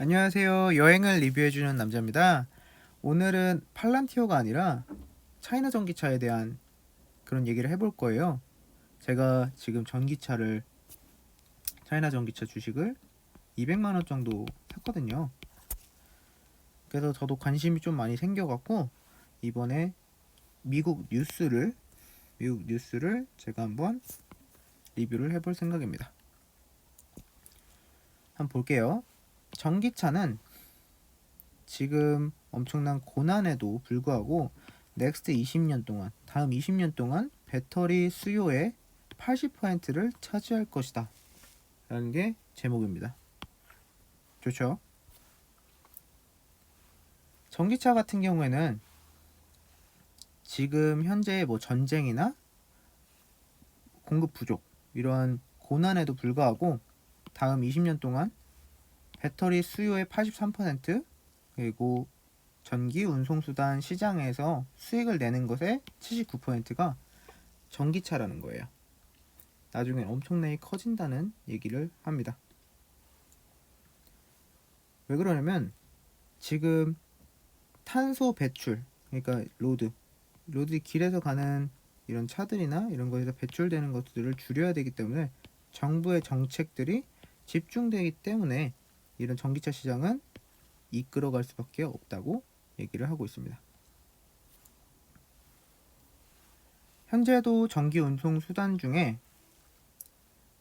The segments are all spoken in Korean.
안녕하세요. 여행을 리뷰해주는 남자입니다. 오늘은 팔란티오가 아니라 차이나 전기차에 대한 그런 얘기를 해볼 거예요. 제가 지금 차이나 전기차 주식을 200만원 정도 샀거든요. 그래서 저도 관심이 좀 많이 생겨갖고 이번에 미국 뉴스를 제가 한번 리뷰를 해볼 생각입니다. 한번 볼게요. 전기차는 지금 엄청난 고난에도 불구하고 넥스트 20년 동안, 다음 20년 동안 배터리 수요의 80%를 차지할 것이다 라는 게 제목입니다. 좋죠? 전기차 같은 경우에는 지금 현재 전쟁이나 공급 부족 이러한 고난에도 불구하고 다음 20년 동안 배터리 수요의 83%, 그리고 전기 운송수단 시장에서 수익을 내는 것의 79%가 전기차라는 거예요. 나중에 엄청나게 커진다는 얘기를 합니다. 왜 그러냐면 지금 탄소 배출, 그러니까 로드 길에서 가는 이런 차들이나 이런 거에서 배출되는 것들을 줄여야 되기 때문에 정부의 정책들이 집중되기 때문에 이런 전기차 시장은 이끌어갈 수밖에 없다고 얘기를 하고 있습니다. 현재도 전기 운송 수단 중에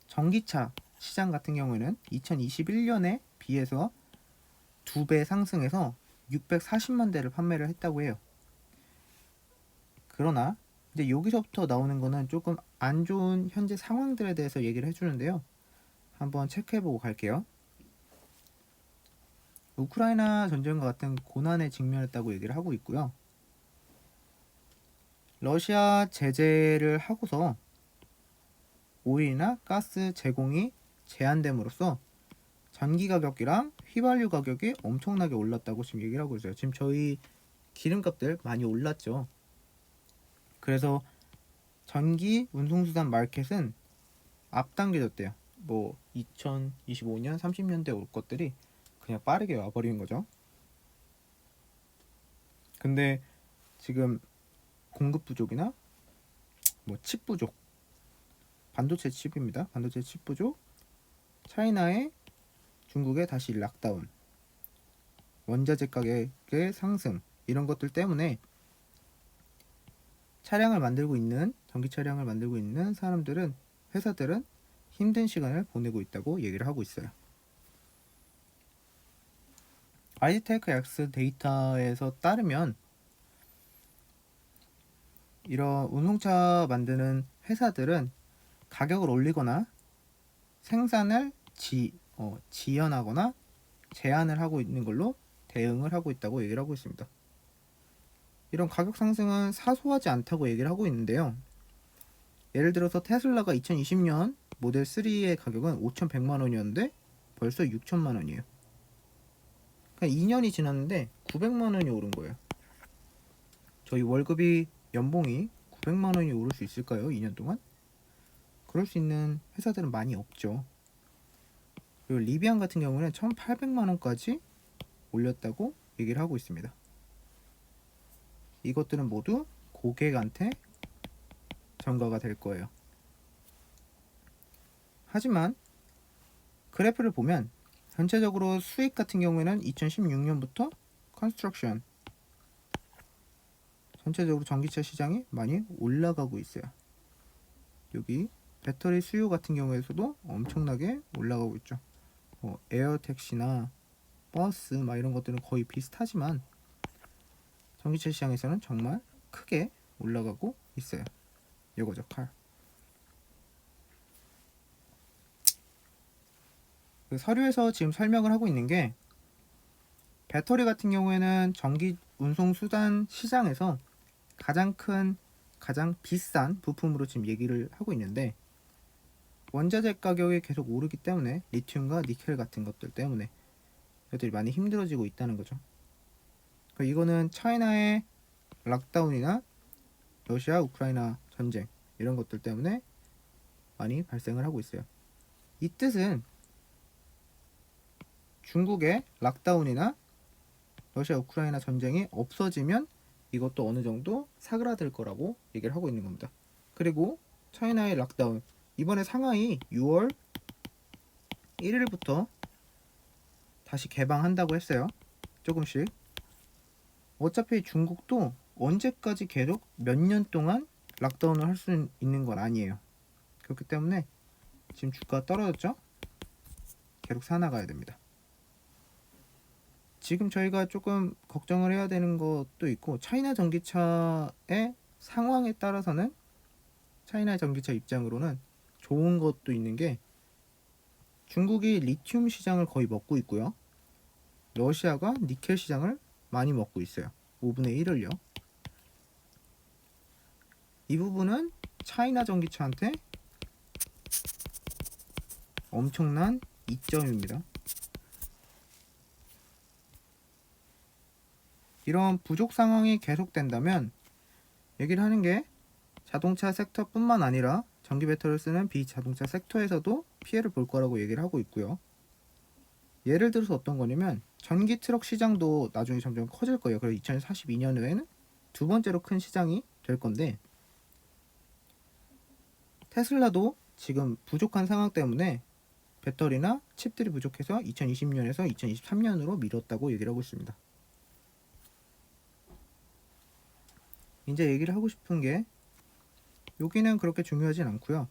전기차 시장 같은 경우에는 2021년에 비해서 2배 상승해서 640만 대를 판매를 했다고 해요. 그러나 이제 여기서부터 나오는 거는 조금 안 좋은 현재 상황들에 대해서 얘기를 해주는데요. 한번 체크해보고 갈게요. 우크라이나 전쟁과 같은 고난에 직면했다고 얘기를 하고 있고요. 러시아 제재를 하고서 오일이나 가스 제공이 제한됨으로써 전기 가격이랑 휘발유 가격이 엄청나게 올랐다고 지금 얘기를 하고 있어요. 지금 저희 기름값들 많이 올랐죠. 그래서 전기 운송수단 마켓은 앞당겨졌대요. 2025년, 30년대 올 것들이 그냥 빠르게 와버리는 거죠. 근데 지금 공급 부족이나 칩 부족, 반도체 칩입니다. 반도체 칩 부족, 차이나의 중국의 다시 락다운, 원자재 가격의 상승, 이런 것들 때문에 전기 차량을 만들고 있는 회사들은 힘든 시간을 보내고 있다고 얘기를 하고 있어요. 아이테크 X 데이터에서 따르면 이런 운송차 만드는 회사들은 가격을 올리거나 생산을 지연하거나 제한을 하고 있는 걸로 대응을 하고 있다고 얘기를 하고 있습니다. 이런 가격 상승은 사소하지 않다고 얘기를 하고 있는데요. 예를 들어서 테슬라가 2020년 모델 3의 가격은 5,100만 원이었는데 벌써 6천만 원이에요. 그냥 2년이 지났는데 900만 원이 오른 거예요. 저희 연봉이 900만 원이 오를 수 있을까요? 2년 동안? 그럴 수 있는 회사들은 많이 없죠. 그리고 리비안 같은 경우는 1,800만 원까지 올렸다고 얘기를 하고 있습니다. 이것들은 모두 고객한테 전가가 될 거예요. 하지만 그래프를 보면 전체적으로 수익 같은 경우에는 2016년부터 컨스트럭션 전체적으로 전기차 시장이 많이 올라가고 있어요. 여기 배터리 수요 같은 경우에서도 엄청나게 올라가고 있죠. 에어택시나 버스 이런 것들은 거의 비슷하지만 전기차 시장에서는 정말 크게 올라가고 있어요. 이거죠, 칼. 그 서류에서 지금 설명을 하고 있는 게 배터리 같은 경우에는 전기 운송 수단 시장에서 가장 비싼 부품으로 지금 얘기를 하고 있는데 원자재 가격이 계속 오르기 때문에 리튬과 니켈 같은 것들 때문에 이것들이 많이 힘들어지고 있다는 거죠. 이거는 차이나의 락다운이나 러시아 우크라이나 전쟁 이런 것들 때문에 많이 발생을 하고 있어요. 이 뜻은 중국의 락다운이나 러시아 우크라이나 전쟁이 없어지면 이것도 어느 정도 사그라들 거라고 얘기를 하고 있는 겁니다. 그리고 차이나의 락다운, 이번에 상하이 6월 1일부터 다시 개방한다고 했어요. 조금씩. 어차피 중국도 언제까지 계속 몇 년 동안 락다운을 할 수 있는 건 아니에요. 그렇기 때문에 지금 주가가 떨어졌죠? 계속 사나가야 됩니다. 지금 저희가 조금 걱정을 해야 되는 것도 있고, 차이나 전기차의 상황에 따라서는 차이나 전기차 입장으로는 좋은 것도 있는 게, 중국이 리튬 시장을 거의 먹고 있고요. 러시아가 니켈 시장을 많이 먹고 있어요. 5분의 1을요. 이 부분은 차이나 전기차한테 엄청난 이점입니다. 이런 부족 상황이 계속된다면 얘기를 하는 게, 자동차 섹터뿐만 아니라 전기 배터리를 쓰는 비자동차 섹터에서도 피해를 볼 거라고 얘기를 하고 있고요. 예를 들어서 어떤 거냐면, 전기 트럭 시장도 나중에 점점 커질 거예요. 그래서 2042년에는 두 번째로 큰 시장이 될 건데, 테슬라도 지금 부족한 상황 때문에 배터리나 칩들이 부족해서 2020년에서 2023년으로 미뤘다고 얘기를 하고 있습니다. 이제 얘기를 하고 싶은 게, 여기는 그렇게 중요하진 않고요.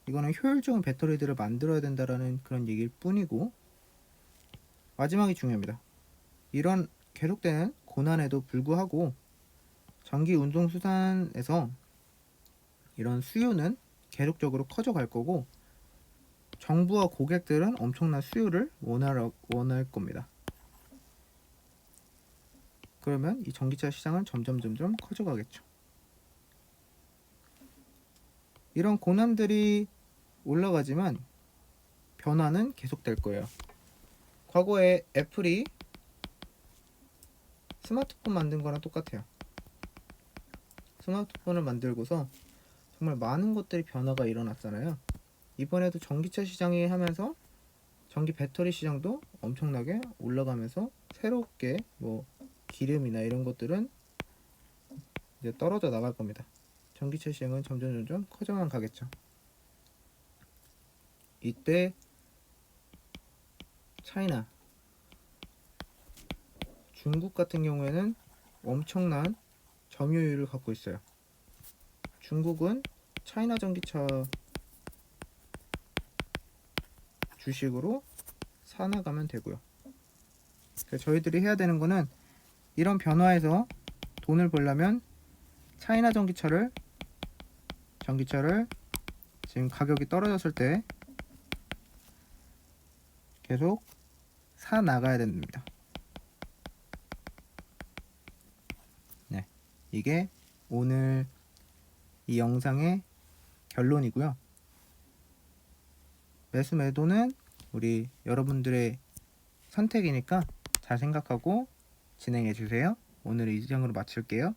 이거는 효율적인 배터리들을 만들어야 된다라는 그런 얘기일 뿐이고, 마지막이 중요합니다. 이런 계속되는 고난에도 불구하고 전기 운송수단에서 이런 수요는 계속적으로 커져갈 거고, 정부와 고객들은 엄청난 수요를 원할 겁니다. 그러면 이 전기차 시장은 점점 커져가겠죠. 이런 고난들이 올라가지만 변화는 계속될 거예요. 과거에 애플이 스마트폰 만든 거랑 똑같아요. 스마트폰을 만들고서 정말 많은 것들이 변화가 일어났잖아요. 이번에도 전기차 시장이 하면서 전기 배터리 시장도 엄청나게 올라가면서 새롭게 기름이나 이런 것들은 이제 떨어져 나갈 겁니다. 전기차 시장은 점점 커져만 가겠죠. 이때 차이나, 중국 같은 경우에는 엄청난 점유율을 갖고 있어요. 중국은 차이나 전기차 주식으로 사나가면 되고요. 그래서 저희들이 해야 되는 거는, 이런 변화에서 돈을 벌려면 차이나 전기차를 지금 가격이 떨어졌을 때 계속 사 나가야 됩니다. 네, 이게 오늘 이 영상의 결론이고요. 매수 매도는 우리 여러분들의 선택이니까 잘 생각하고 진행해 주세요. 오늘 이 정도로 마칠게요.